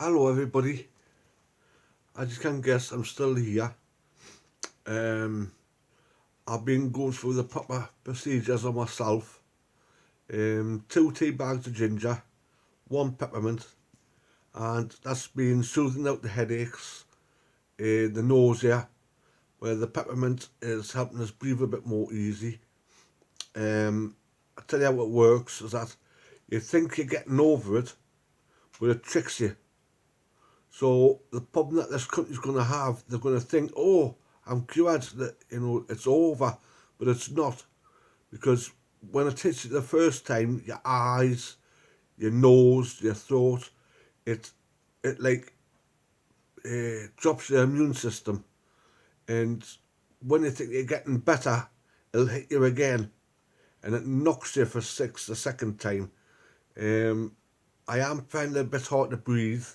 Hello everybody. As you can guess, I'm still here. Um, I've been going through the proper procedures on myself. 2 tea bags of ginger, 1 peppermint, and that's been soothing out the headaches, the nausea, where the peppermint is helping us breathe a bit more easy. I tell you how it works is that you think you're getting over it, but it tricks you. So the problem that this country's going to have, they're going to think, oh, I'm cured, that it's over, but it's not, because when it hits you the first time, your eyes, your nose, your throat, it it like drops your immune system, and when you think you're getting better, it'll hit you again, and it knocks you for six the second time. Um, I am finding it a bit hard to breathe.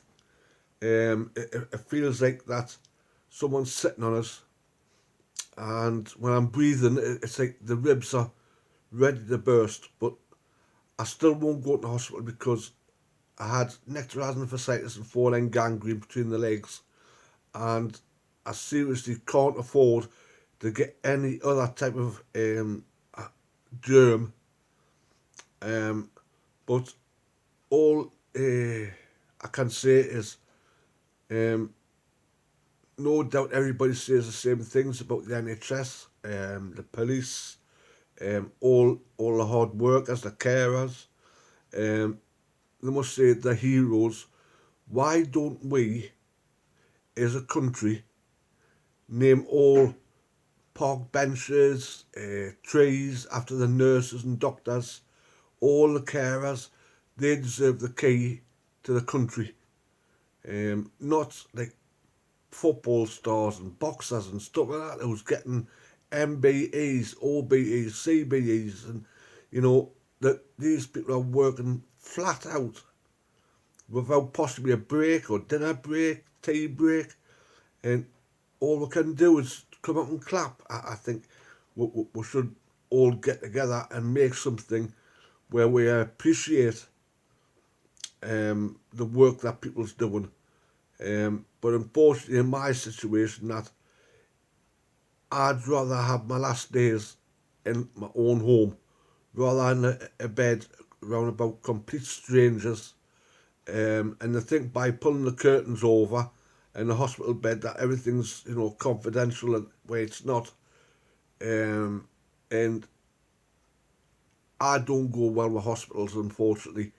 It feels like that someone's sitting on us, and when I'm breathing, it's like the ribs are ready to burst. But I still won't go to the hospital because I had nectarizing fasciitis and four-line gangrene between the legs, and I seriously can't afford to get any other type of germ. Um, but all I can say is, um, no doubt everybody says the same things about the NHS, the police, all the hard workers, the carers. Um, they must say the heroes. Why don't we, as a country, name all park benches, trees after the nurses and doctors, all the carers? They deserve the key to the country. Not like football stars and boxers and stuff like that who's getting MBEs, OBEs, CBEs, and that these people are working flat out without possibly a break or dinner break, tea break, and all we can do is come up and clap. I think we should all get together and make something where we appreciate the work that people's doing. But unfortunately, in my situation, that I'd rather have my last days in my own home rather than a bed round about complete strangers. And they think by pulling the curtains over in the hospital bed that everything's confidential, and where it's not. And I don't go well with hospitals, unfortunately.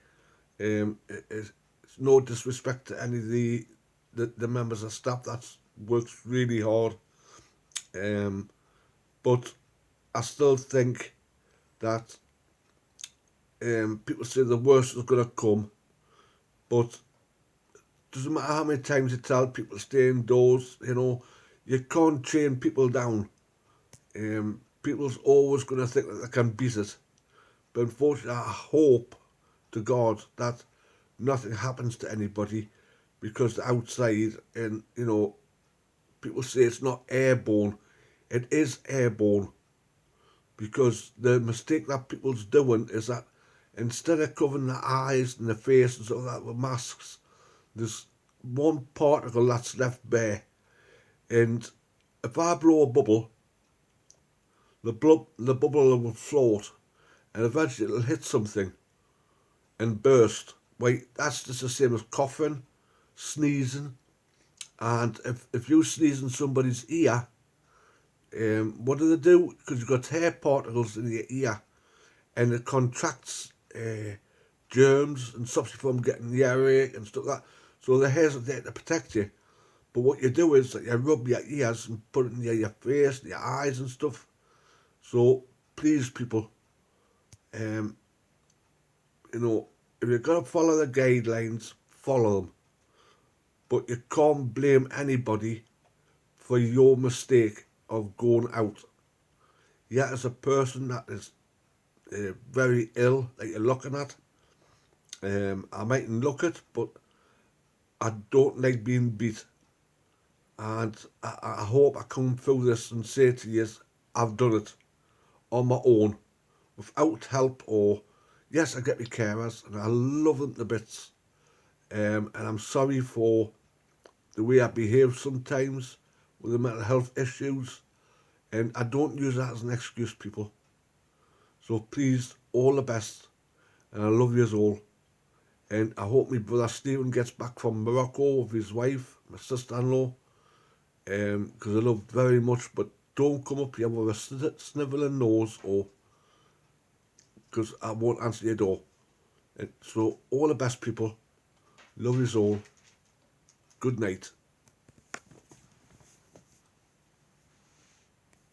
It's no disrespect to any of the members of staff that works really hard. But I still think that people say the worst is going to come, but doesn't matter how many times you tell people to stay indoors, you can't chain people down. People's always going to think that they can beat it. But unfortunately, I hope to God that nothing happens to anybody, because the outside, and people say it's not airborne. It is airborne, because the mistake that people's doing is that instead of covering their eyes and their face and stuff like that with masks, there's one particle that's left bare. And if I blow a bubble, the bubble will float, and eventually it'll hit something and burst. Wait, that's just the same as coughing, sneezing, and if you sneeze in somebody's ear, what do they do? Because you've got hair particles in your ear, and it contracts germs and stops you from getting the earache and stuff like that. So the hair's there to protect you. But what you do is that you rub your ears and put it near your face, your eyes and stuff. So please, people, um, if you're gonna follow the guidelines, follow them. But you can't blame anybody for your mistake of going out. Yeah, as a person that is very ill, that you're looking at, I mightn't look it, but I don't like being beat. And I hope I come through this and say to you, I've done it on my own, without help, or yes, I get my carers and I love them to bits. and I'm sorry for the way I behave sometimes with the mental health issues, and I don't use that as an excuse, people. So please, all the best, and I love you all. And I hope my brother Stephen gets back from Morocco with his wife, my sister-in-law, because I love very much. But don't come up here with a snivelling nose, or because I won't answer your door. And so all the best, people. Love you all. Good night.